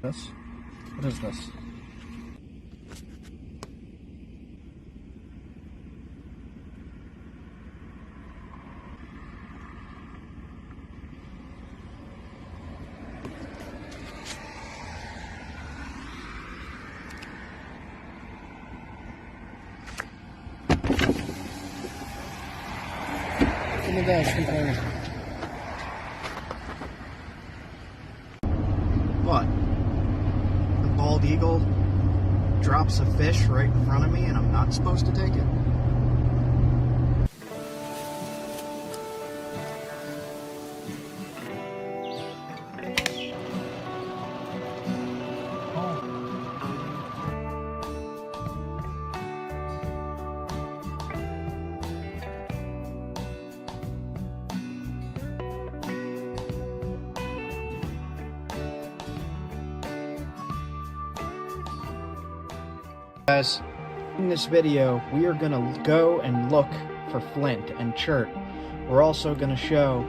This? What is this? Give me those containers. What? The bald eagle drops a fish right in front of me and I'm not supposed to take it? Guys, in this video, we are going to go and look for flint and chert. We're also going to show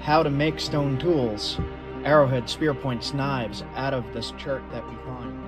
how to make stone tools, arrowheads, spearpoints, knives out of this chert that we find.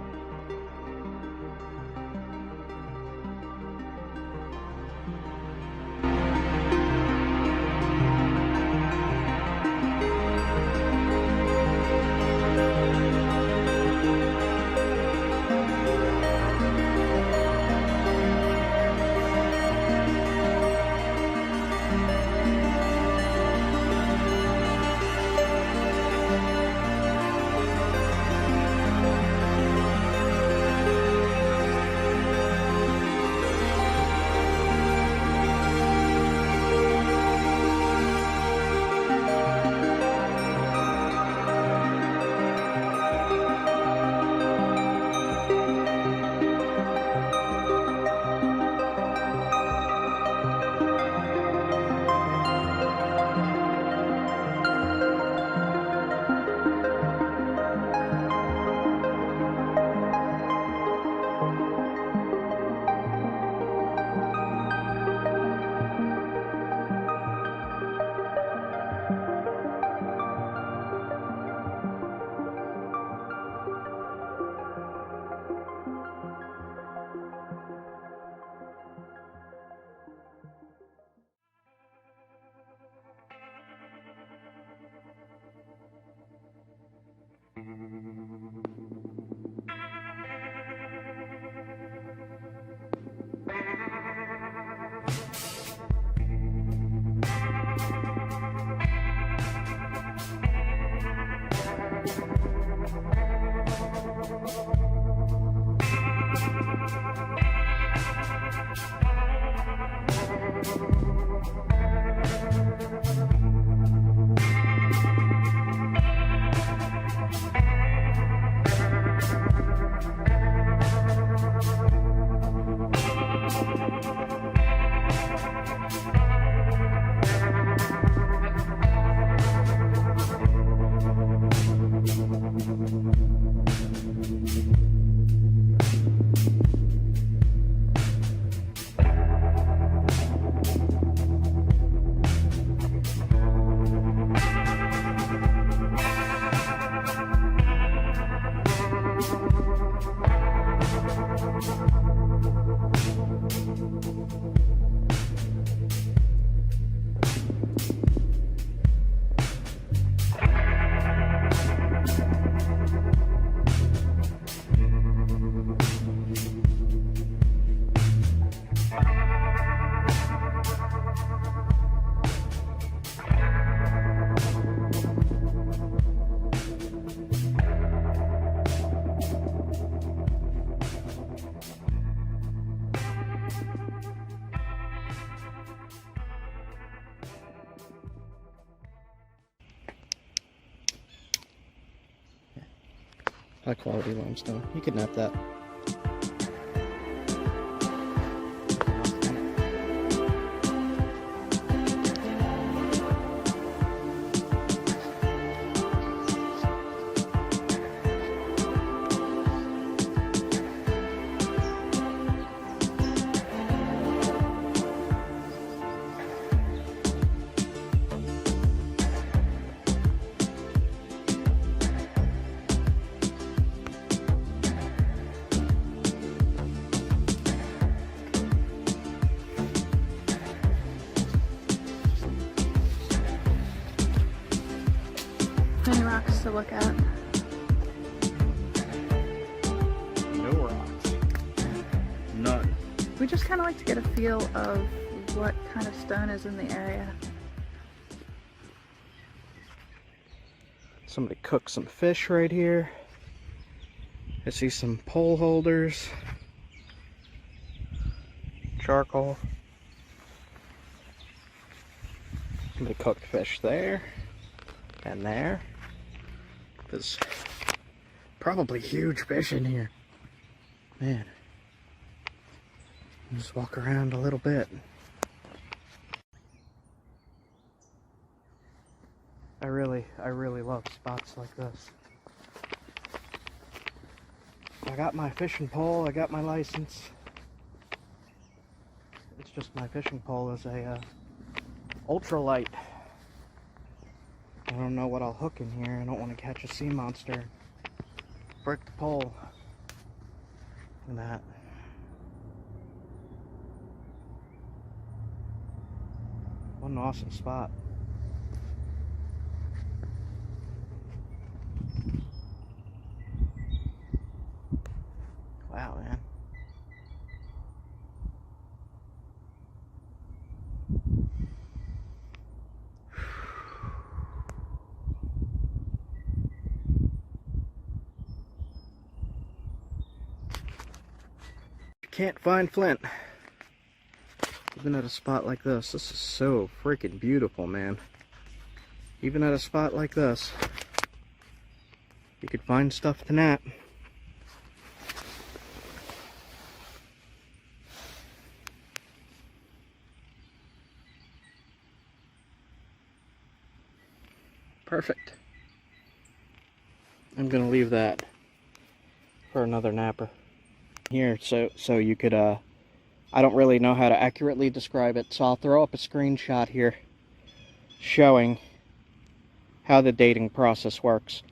High quality limestone. You could nap that. Many rocks to look at. No rocks. None. We just kind of like to get a feel of what kind of stone is in the area. Somebody cooked some fish right here. I see some pole holders. Charcoal. Somebody cooked fish there. And there. There's probably huge fish in here. Man. Just walk around a little bit. I really love spots like this. I got my fishing pole, I got my license. It's just my fishing pole is a ultralight. I don't know what I'll hook in here. I don't want to catch a sea monster. Break the pole. And that. What an awesome spot. Wow, man. You can't find Flint. Even at a spot like this. This is so freaking beautiful, man. Even at a spot like this, you could find stuff to knap. Perfect. I'm gonna leave that for another napper here, so you could I don't really know how to accurately describe it, so I'll throw up a screenshot here showing how the dating process works.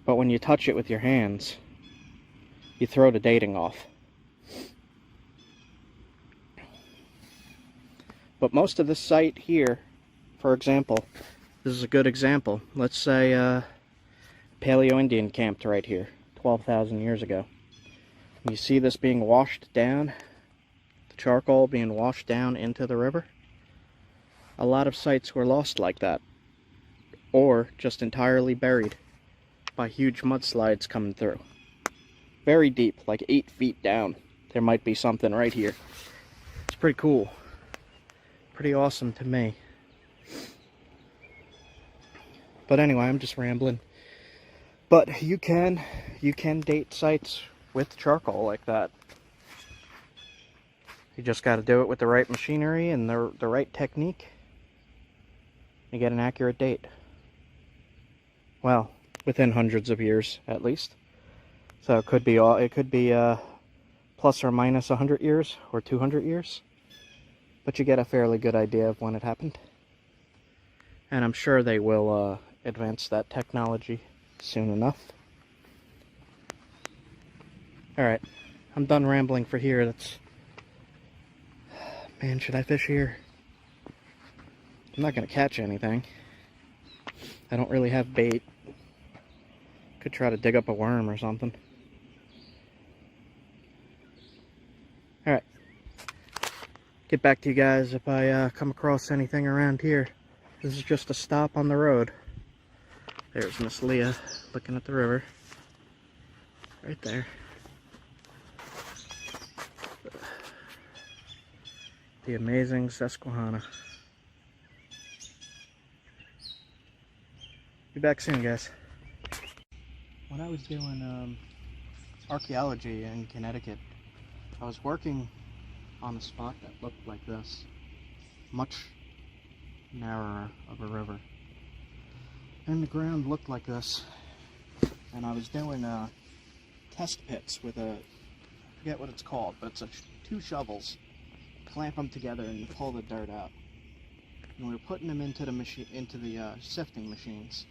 But when you touch it with your hands, you throw the dating off. But most of this site here, for example, this is a good example. Let's say Paleo-Indian camped right here 12,000 years ago. You see this being washed down, the charcoal being washed down into the river? A lot of sites were lost like that, or just entirely buried by huge mudslides coming through. Very deep, like 8 feet down. There might be something right here. It's pretty cool. Pretty awesome to me. But anyway, I'm just rambling. But you can date sites with charcoal like that. You just got to do it with the right machinery and the right technique. You get an accurate date. Well, within hundreds of years at least. So it could be plus or minus 100 years or 200 years. But you get a fairly good idea of when it happened. And I'm sure they will advance that technology soon enough. Alright, I'm done rambling for here. Man, should I fish here? I'm not going to catch anything. I don't really have bait. Could try to dig up a worm or something. Alright. Get back to you guys if I come across anything around here. This is just a stop on the road. There's Miss Leah looking at the river. Right there. The amazing Susquehanna. Be back soon, guys. When I was doing archaeology in Connecticut, I was working on a spot that looked like this. Much narrower of a river. And the ground looked like this. And I was doing test pits with I forget what it's called, but it's 2 shovels. Clamp them together and you pull the dirt out. And we were putting them into the sifting machines.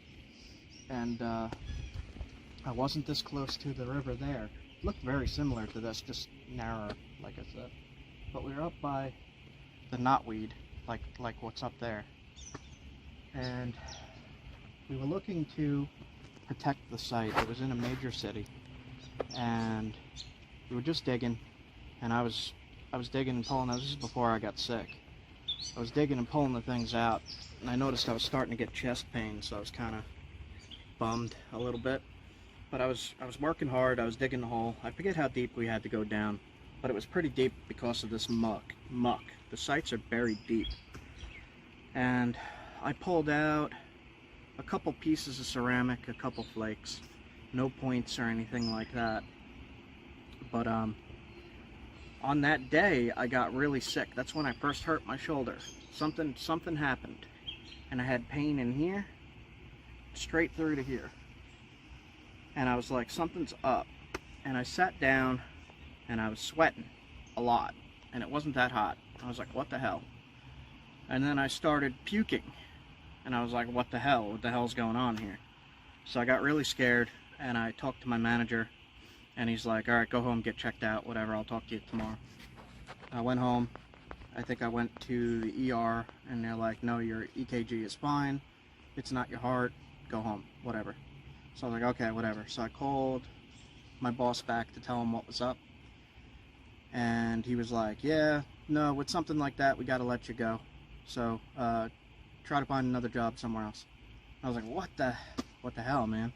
And I wasn't this close to the river there. It looked very similar to this, just narrower, like I said. But we were up by the knotweed, like what's up there. And we were looking to protect the site. It was in a major city, and we were just digging, and I was digging and pulling. This is before I got sick. I was digging and pulling the things out, and I noticed I was starting to get chest pain, so I was kind of bummed a little bit. But I was working hard. I was digging the hole. I forget how deep we had to go down, but it was pretty deep because of this muck. The sites are buried deep. And I pulled out a couple pieces of ceramic, a couple flakes. No points or anything like that. But on that day, I got really sick. That's when I first hurt my shoulder. Something happened, and I had pain in here, straight through to here. And I was like, something's up. And I sat down, and I was sweating a lot, and it wasn't that hot. I was like, what the hell? And then I started puking, and I was like, what the hell? What the hell's going on here? So I got really scared, and I talked to my manager, and he's like, all right, go home, get checked out, whatever, I'll talk to you tomorrow. I went home. I think I went to the ER, and they're like, no, your EKG is fine. It's not your heart. Go home, whatever. So I was like, okay, whatever. So I called my boss back to tell him what was up. And he was like, yeah, no, with something like that, we got to let you go. So try to find another job somewhere else. I was like, what the hell, man?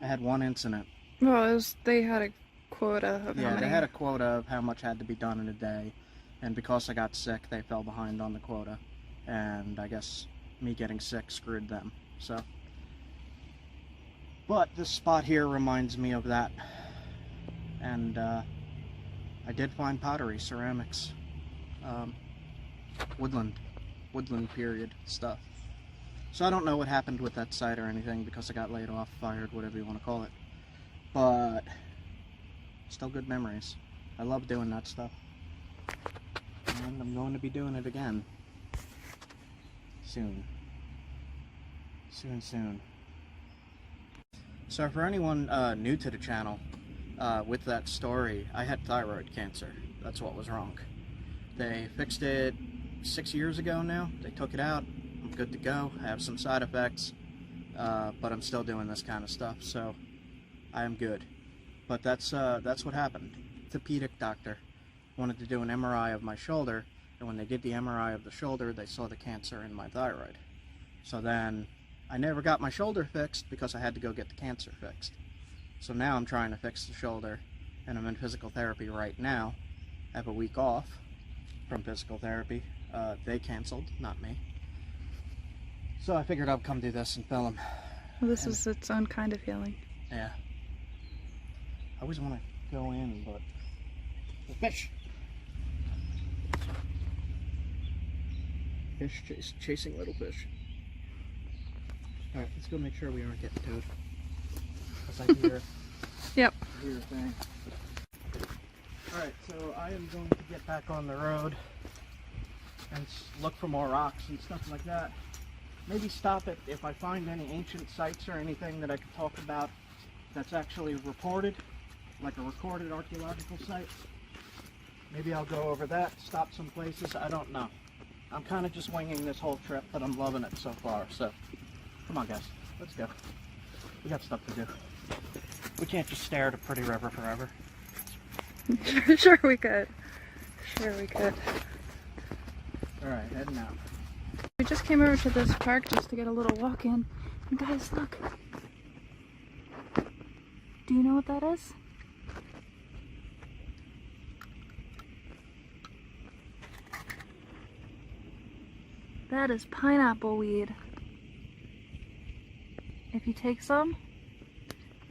I had one incident. Well, they had a quota of Yeah, how many. they had a quota of how much had to be done in a day. And because I got sick, they fell behind on the quota. And I guess me getting sick screwed them. So, but this spot here reminds me of that. And I did find pottery, ceramics, woodland period stuff. So I don't know what happened with that site or anything because I got laid off, fired, whatever you want to call it. But still good memories. I love doing that stuff. And I'm going to be doing it again. Soon. Soon. So for anyone new to the channel, with that story, I had thyroid cancer. That's what was wrong. They fixed it 6 years ago now. They took it out. I'm good to go. I have some side effects, but I'm still doing this kind of stuff, so I am good. But that's what happened. Orthopedic doctor wanted to do an MRI of my shoulder, and when they did the MRI of the shoulder, they saw the cancer in my thyroid. So then I never got my shoulder fixed because I had to go get the cancer fixed. So now I'm trying to fix the shoulder, and I'm in physical therapy right now. I have a week off from physical therapy. They canceled, not me. So I figured I'd come do this and film. Well, this is its own kind of healing. Yeah. I always want to go in, but the fish. Fish chasing little fish. All right, let's go make sure we aren't getting towed. Because I hear. Yep. I hear a thing. All right, so I am going to get back on the road and look for more rocks and stuff like that. Maybe stop it if I find any ancient sites or anything that I could talk about that's actually reported, like a recorded archaeological site. Maybe I'll go over that, stop some places, I don't know. I'm kind of just winging this whole trip, but I'm loving it so far, so come on guys, let's go. We got stuff to do. We can't just stare at a pretty river forever. Sure we could. Sure we could. Alright, heading out. We just came over to this park just to get a little walk in. And guys, look. Do you know what that is? That is pineapple weed. If you take some,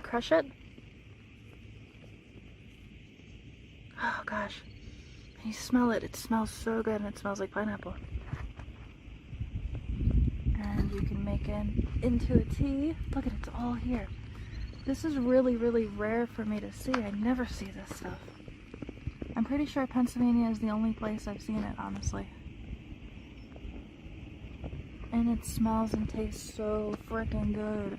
crush it. Oh gosh. You smell it. It smells so good, and it smells like pineapple. And you can make it into a tea. Look at it, it's all here. This is really, really rare for me to see. I never see this stuff. I'm pretty sure Pennsylvania is the only place I've seen it, honestly. And it smells and tastes so freaking good.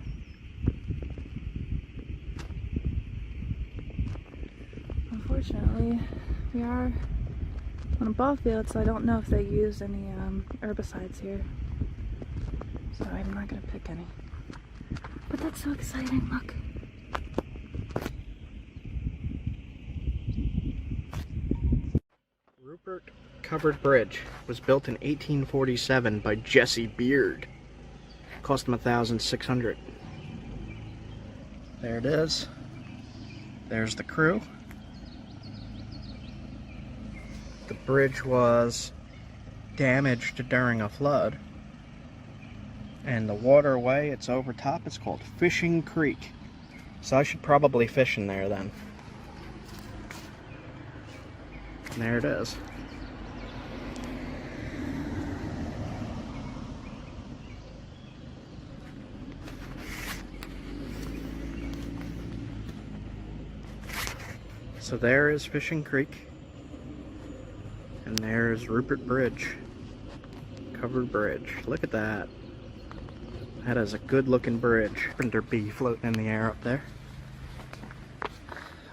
Unfortunately, we are on a ball field, so I don't know if they use any herbicides here. So I'm not going to pick any. But that's so exciting, look. Rupert Covered Bridge was built in 1847 by Jesse Beard. Cost him $1,600. There it is. There's the crew. The bridge was damaged during a flood. And the waterway it's over top is called Fishing Creek. So I should probably fish in there then. And there it is. So there is Fishing Creek. And there's Rupert Bridge. Covered bridge. Look at that. That is a good looking bridge. There bee floating in the air up there.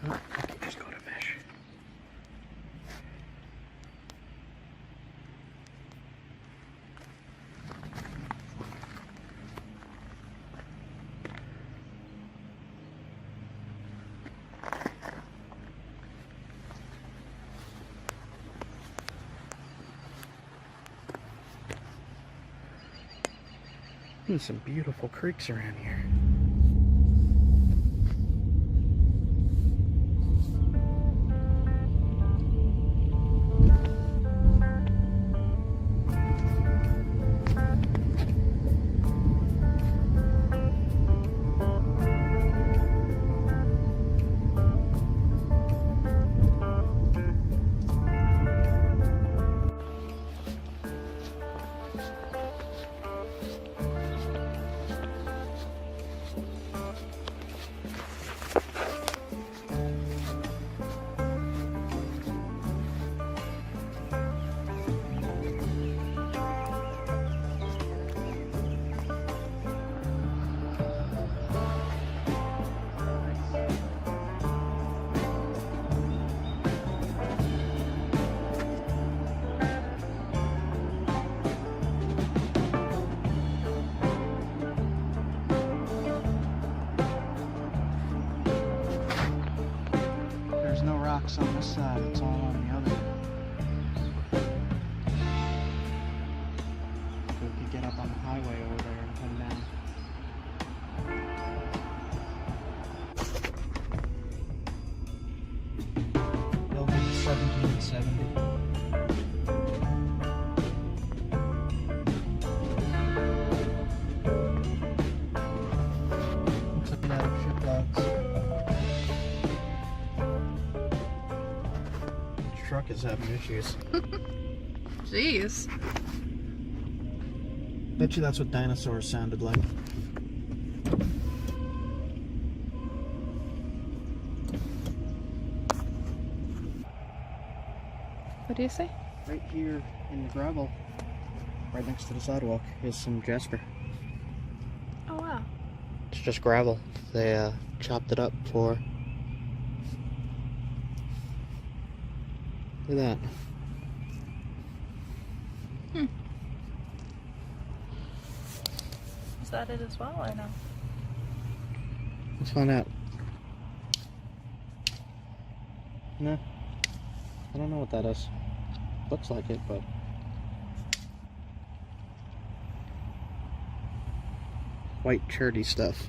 Oh, I can just go to fish. There's some beautiful creeks around here. No rocks on this side, it's all on the other. So we could get up on the highway over there and come down. Built in 1770. Looks like that ship logs. Truck is having issues. Jeez. Bet you that's what dinosaurs sounded like. What do you say? Right here in the gravel, right next to the sidewalk, is some jasper. Oh wow. It's just gravel. They chopped it up for... Look at that. Is that it as well or no? Let's find out. No. I don't know what that is. Looks like it, but... White cherry stuff.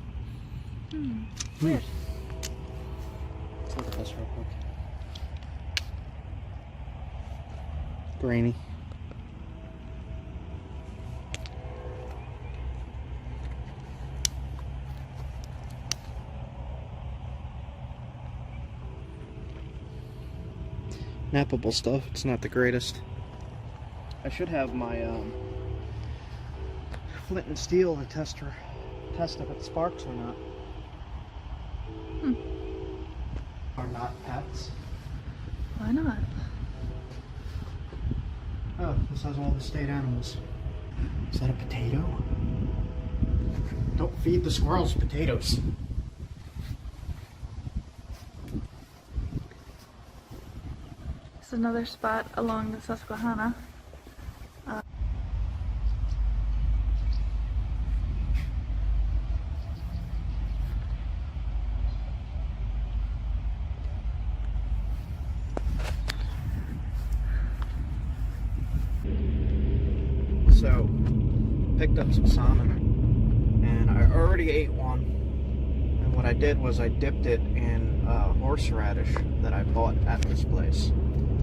Weird. Let's look at this real quick. Grainy. Knappable stuff. It's not the greatest. I should have my flint and steel to test if it sparks or not. Are not pets. Why not? Oh, this has all the state animals. Is that a potato? Don't feed the squirrels potatoes. This is another spot along the Susquehanna. So, picked up some salmon, and I already ate one. And what I did was I dipped it in horseradish that I bought at this place.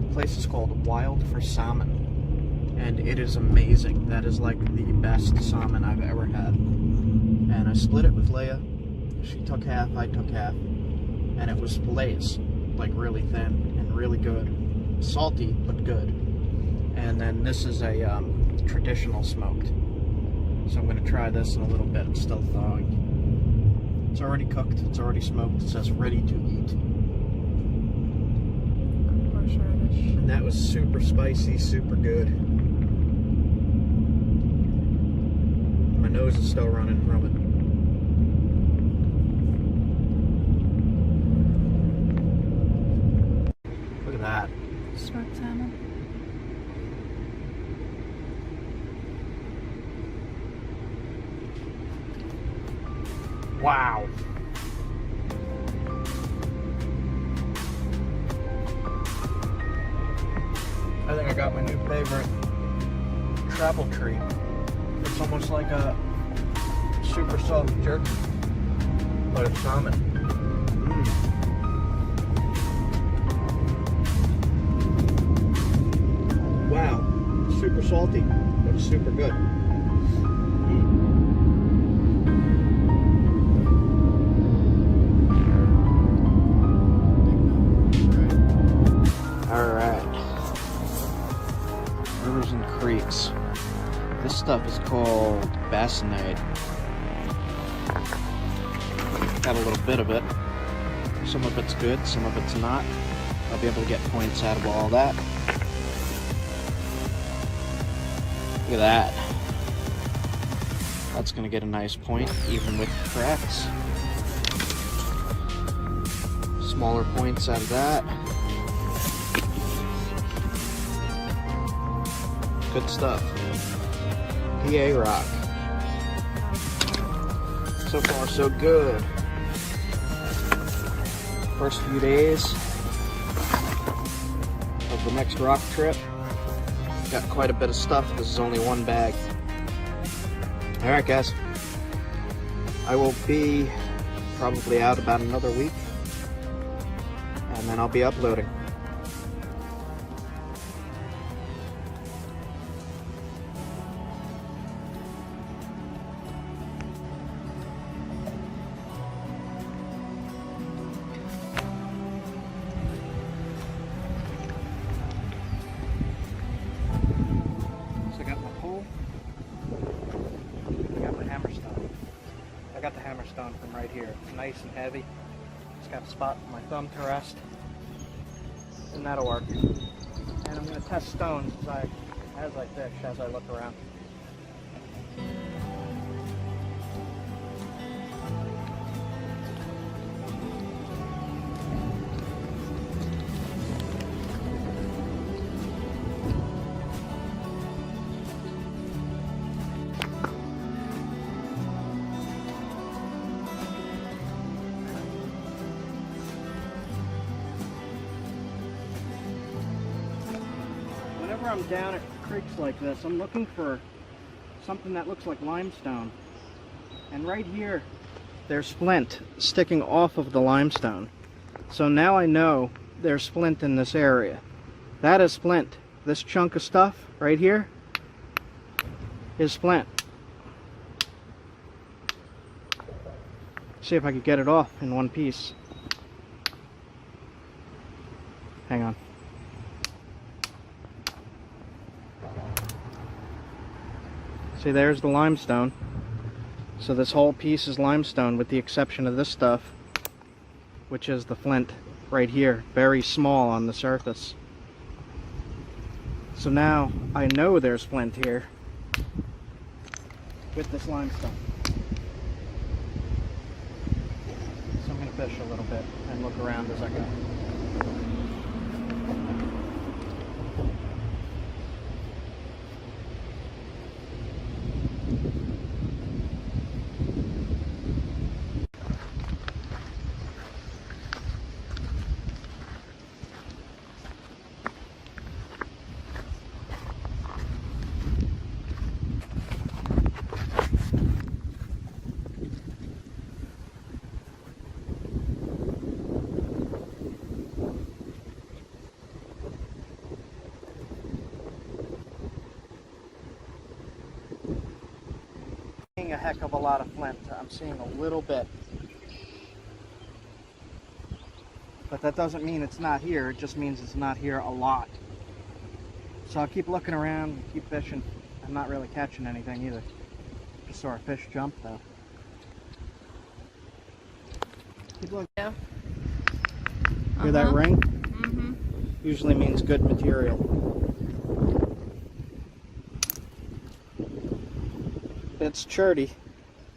The place is called Wild for Salmon, and it is amazing. That is like the best salmon I've ever had. And I split it with Leia. She took half, I took half, and it was fillets, like really thin and really good. Salty, but good. And then this is a traditional smoked. So I'm going to try this in a little bit. It's still thawing. It's already cooked. It's already smoked. It says ready to eat. Horseradish. And that was super spicy, super good. My nose is still running from it. Look at that. Smoked salmon. Wow. I think I got my new favorite travel treat. It's almost like a super soft jerky, but it's salmon. Wow, super salty, but it's super good. Rivers and creeks. This stuff is called bassinite. Got a little bit of it. Some of it's good, some of it's not. I'll be able to get points out of all that. Look at that. That's going to get a nice point, even with cracks. Smaller points out of that. Good stuff. PA rock. So far, so good. First few days of the next rock trip. Got quite a bit of stuff. This is only one bag. Alright, guys. I will be probably out about another week, and then I'll be uploading. I got the hammerstone from right here. It's nice and heavy. It's got a spot for my thumb to rest. And that'll work. And I'm going to test stones as I fish, as I look around. Whenever I'm down at creeks like this, I'm looking for something that looks like limestone. And right here, there's flint sticking off of the limestone. So now I know there's flint in this area. That is flint. This chunk of stuff right here is flint. See if I could get it off in one piece. Hang on. See, there's the limestone. So this whole piece is limestone with the exception of this stuff, which is the flint right here, very small on the surface. So now I know there's flint here with this limestone. So I'm going to fish a little bit and look around as I go. heck of a lot of flint. I'm seeing a little bit. But that doesn't mean it's not here, it just means it's not here a lot. So I'll keep looking around, keep fishing. I'm not really catching anything either. Just saw a fish jump though. Keep looking. Yeah. Hear that ring? Mm-hmm. Usually means good material. It's cherty.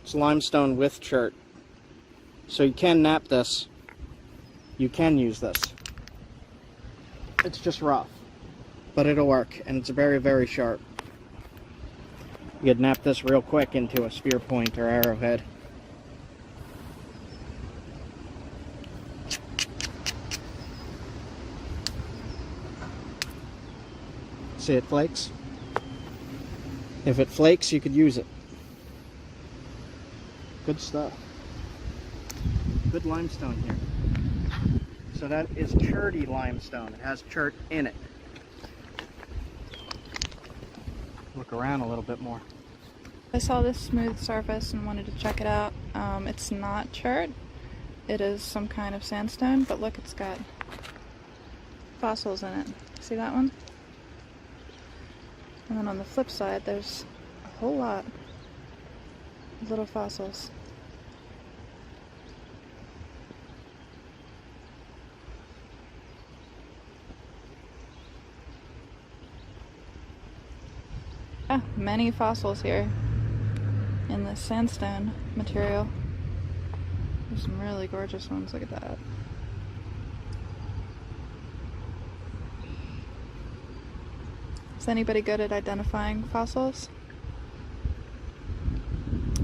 It's limestone with chert. So you can knap this. You can use this. It's just rough, but it'll work, and it's very, very sharp. You could knap this real quick into a spear point or arrowhead. See, it flakes. If it flakes, you could use it. Good stuff. Good limestone here. So that is cherty limestone. It has chert in it. Look around a little bit more. I saw this smooth surface and wanted to check it out. It's not chert. It is some kind of sandstone, but look, it's got fossils in it. See that one? And then on the flip side, there's a whole lot of little fossils. Ah, many fossils here in this sandstone material. There's some really gorgeous ones, look at that. Is anybody good at identifying fossils?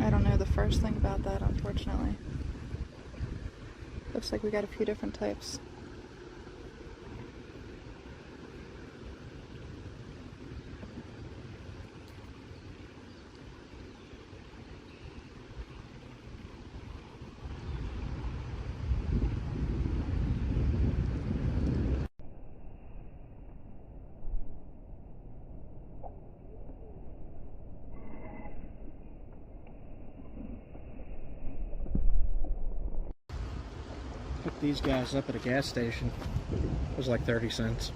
I don't know the first thing about that, unfortunately. Looks like we got a few different types. Picked these guys up at a gas station. It was like 30 cents.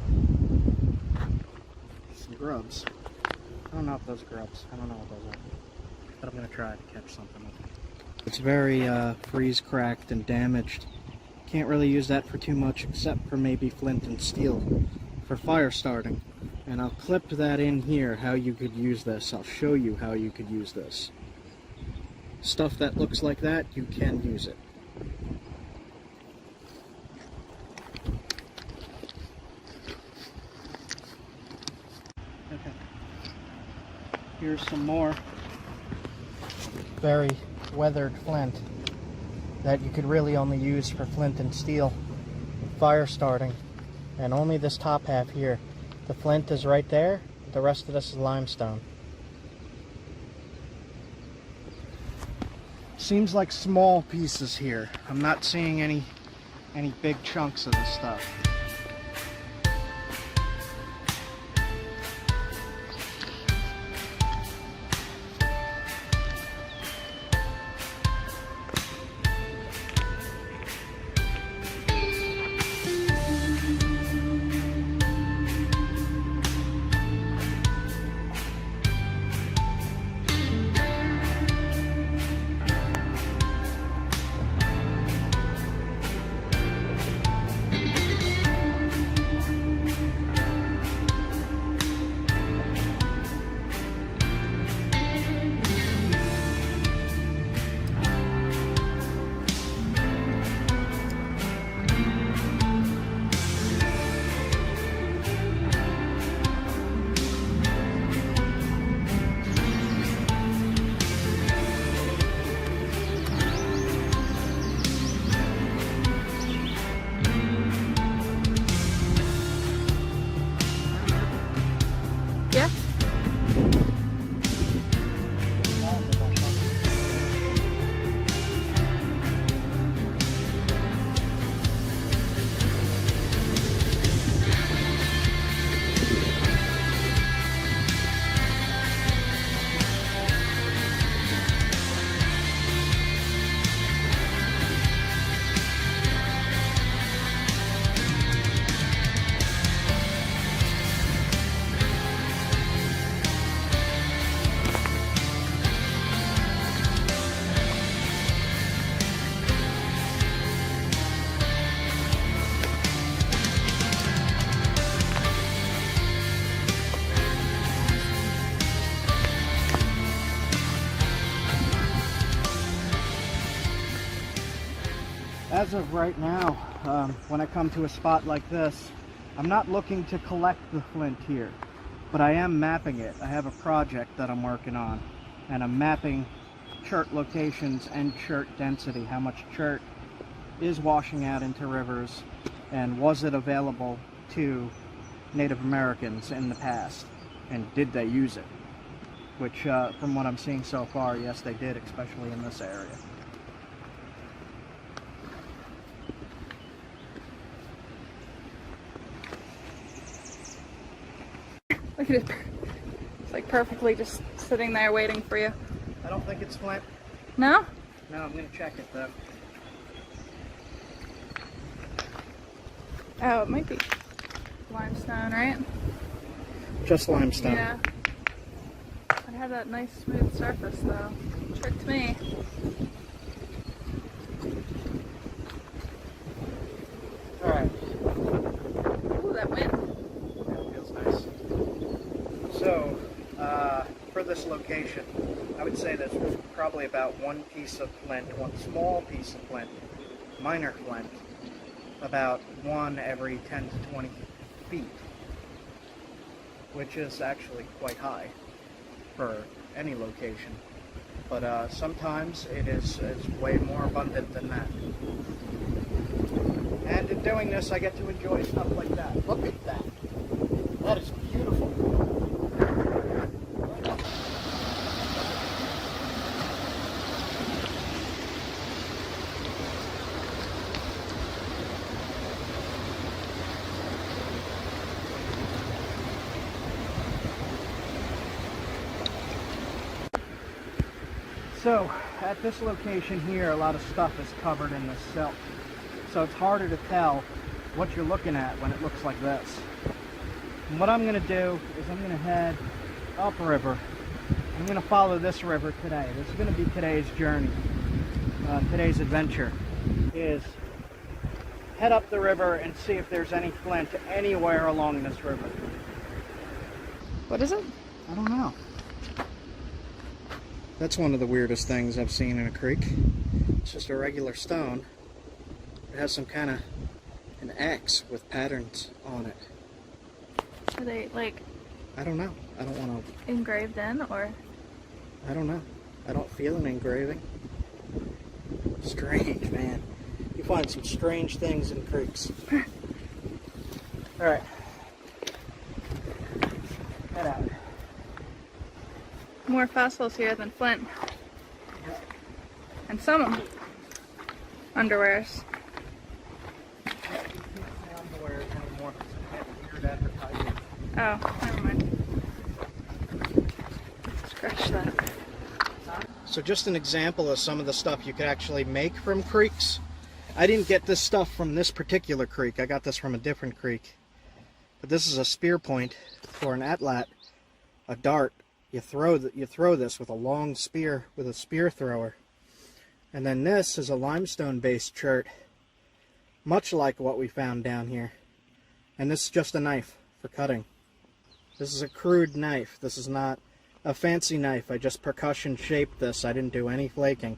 Some grubs. I don't know if those are grubs. I don't know what those are. But I'm going to try to catch something with them. It's very freeze cracked and damaged. Can't really use that for too much except for maybe flint and steel for fire starting. And I'll clip that in here how you could use this. I'll show you how you could use this. Stuff that looks like that, you can use it. Okay. Here's some more very weathered flint that you could really only use for flint and steel fire starting, and only this top half here. The flint is right there, the rest of this is limestone. Seems like small pieces here. I'm not seeing any big chunks of this stuff. As of right now, when I come to a spot like this, I'm not looking to collect the flint here, but I am mapping it. I have a project that I'm working on, and I'm mapping chert locations and chert density, how much chert is washing out into rivers, and was it available to Native Americans in the past, and did they use it? Which, from what I'm seeing so far, yes they did, especially in this area. Look at it. It's like perfectly just sitting there waiting for you. I don't think it's flint. No? No, I'm gonna check it though. Oh, it might be limestone, right? Just limestone. Yeah. It had that nice smooth surface though. Tricked me. Alright. Ooh, that wind. That feels nice. So, for this location, I would say there's probably about one piece of flint, one small piece of flint, minor flint, about one every 10 to 20 feet, which is actually quite high for any location. But sometimes it's way more abundant than that. And in doing this, I get to enjoy stuff like that. Look at that. That is beautiful. So, at this location here, a lot of stuff is covered in this silt. So it's harder to tell what you're looking at when it looks like this. And what I'm going to do is I'm going to head upriver. I'm going to follow this river today. This is going to be today's journey. Today's adventure is head up the river and see if there's any flint anywhere along this river. What is it? I don't know. That's one of the weirdest things I've seen in a creek. It's just a regular stone. It has some kind of an X with patterns on it. Are they like I don't know. I don't want to... engraved in, or? I don't know. I don't feel an engraving. Strange, man. You find some strange things in creeks. Alright. Head out. More fossils here than flint. And some underwears. Oh, never mind. Scratch that. So just an example of some of the stuff you could actually make from creeks. I didn't get this stuff from this particular creek. I got this from a different creek. But this is a spear point for an atlat, a dart. You throw this with a long spear, with a spear thrower. And then this is a limestone-based chert, much like what we found down here. And this is just a knife for cutting. This is a crude knife. This is not a fancy knife. I just percussion shaped this. I didn't do any flaking.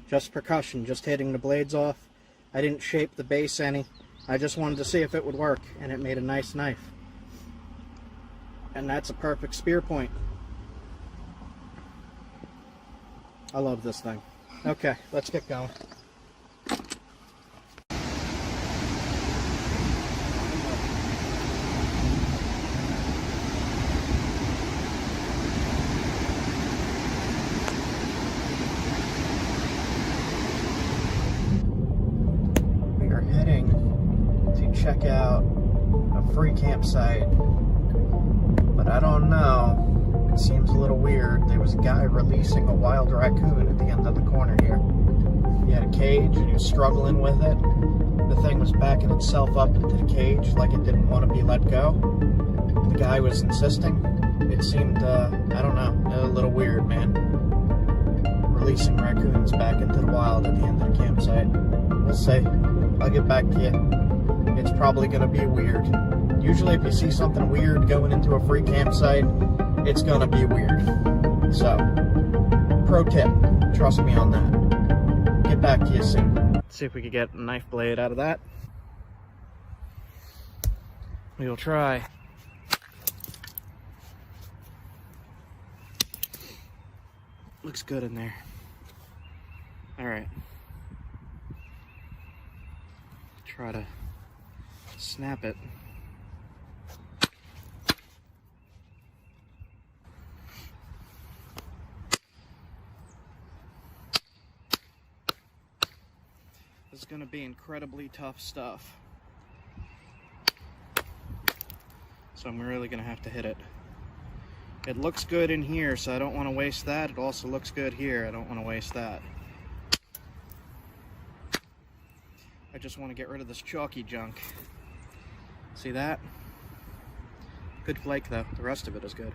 Just percussion, just hitting the blades off. I didn't shape the base any. I just wanted to see if it would work, and it made a nice knife. And that's a perfect spear point. I love this thing. Okay, let's get going. We are heading to check out a free campsite, but I don't know. It seems a little weird. There was a guy releasing a wild raccoon at the end of the corner here. He had a cage and he was struggling with it. The thing was backing itself up into the cage like it didn't want to be let go. The guy was insisting. It seemed, I don't know, a little weird, man. Releasing raccoons back into the wild at the end of the campsite. We'll see. I'll get back to you. It's probably going to be weird. Usually if you see something weird going into a free campsite, it's gonna be weird. So, pro tip, trust me on that. Get back to you soon. Let's see if we could get a knife blade out of that. We'll try. Looks good in there. All right. Try to snap it. This is going to be incredibly tough stuff. So I'm really going to have to hit it. It looks good in here, so I don't want to waste that. It also looks good here. I don't want to waste that. I just want to get rid of this chalky junk. See that? Good flake though. The rest of it is good.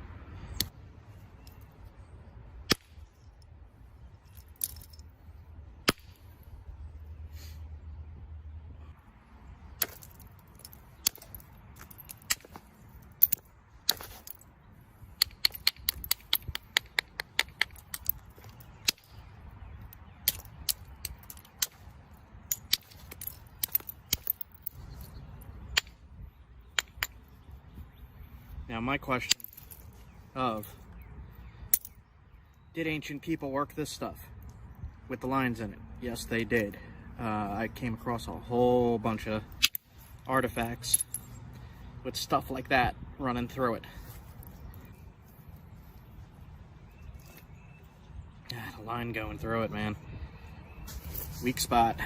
Now my question of, did ancient people work this stuff with the lines in it? Yes, they did. I came across a whole bunch of artifacts with stuff like that running through it. The line going through it, man. Weak spot.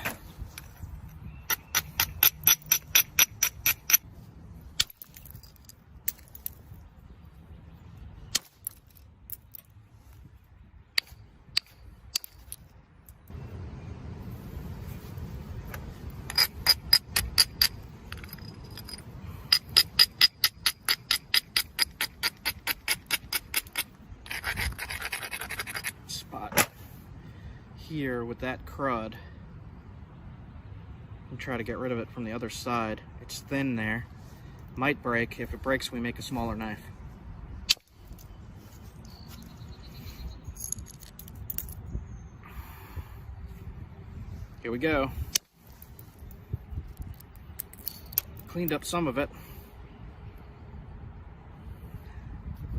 Here with that crud and try to get rid of it from the other side. It's thin there, might break. If it breaks, we make a smaller knife. Here we go. Cleaned up some of it.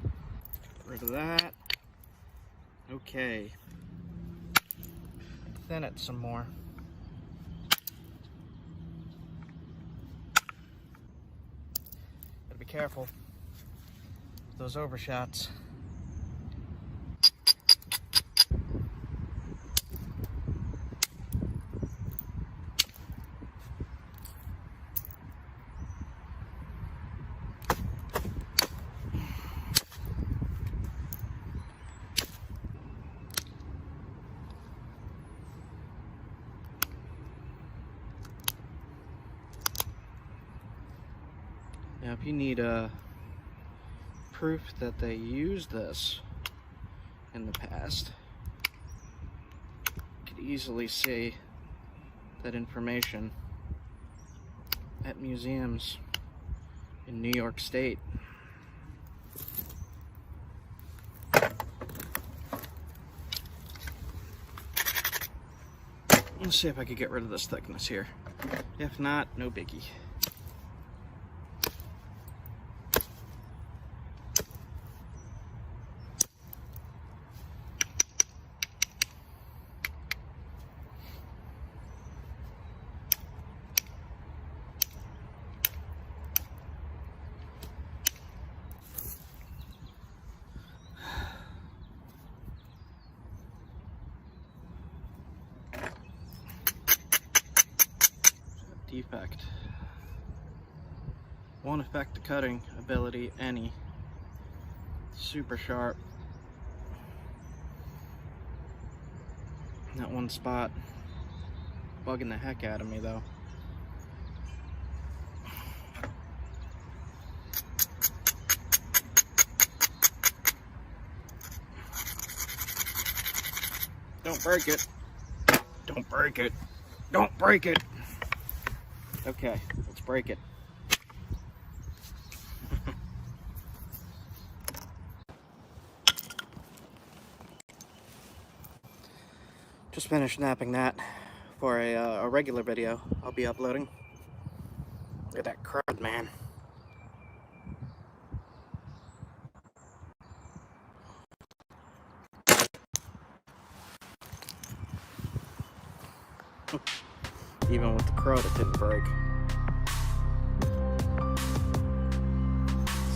Get rid of that. Okay. Thin it some more. Gotta be careful with those overshots. Now, if you need proof that they used this in the past, you could easily see that information at museums in New York State. Let's see if I could get rid of this thickness here. If not, no biggie. Defect. Won't affect the cutting ability any. Super sharp. That one spot bugging the heck out of me though. Don't break it. Don't break it. Don't break it. Okay, let's break it. Just finished knapping that for a regular video I'll be uploading. Look at that crud, man. Even with the crud, it didn't break.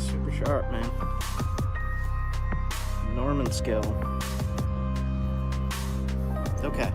Super sharp, man. Norman skill. Okay.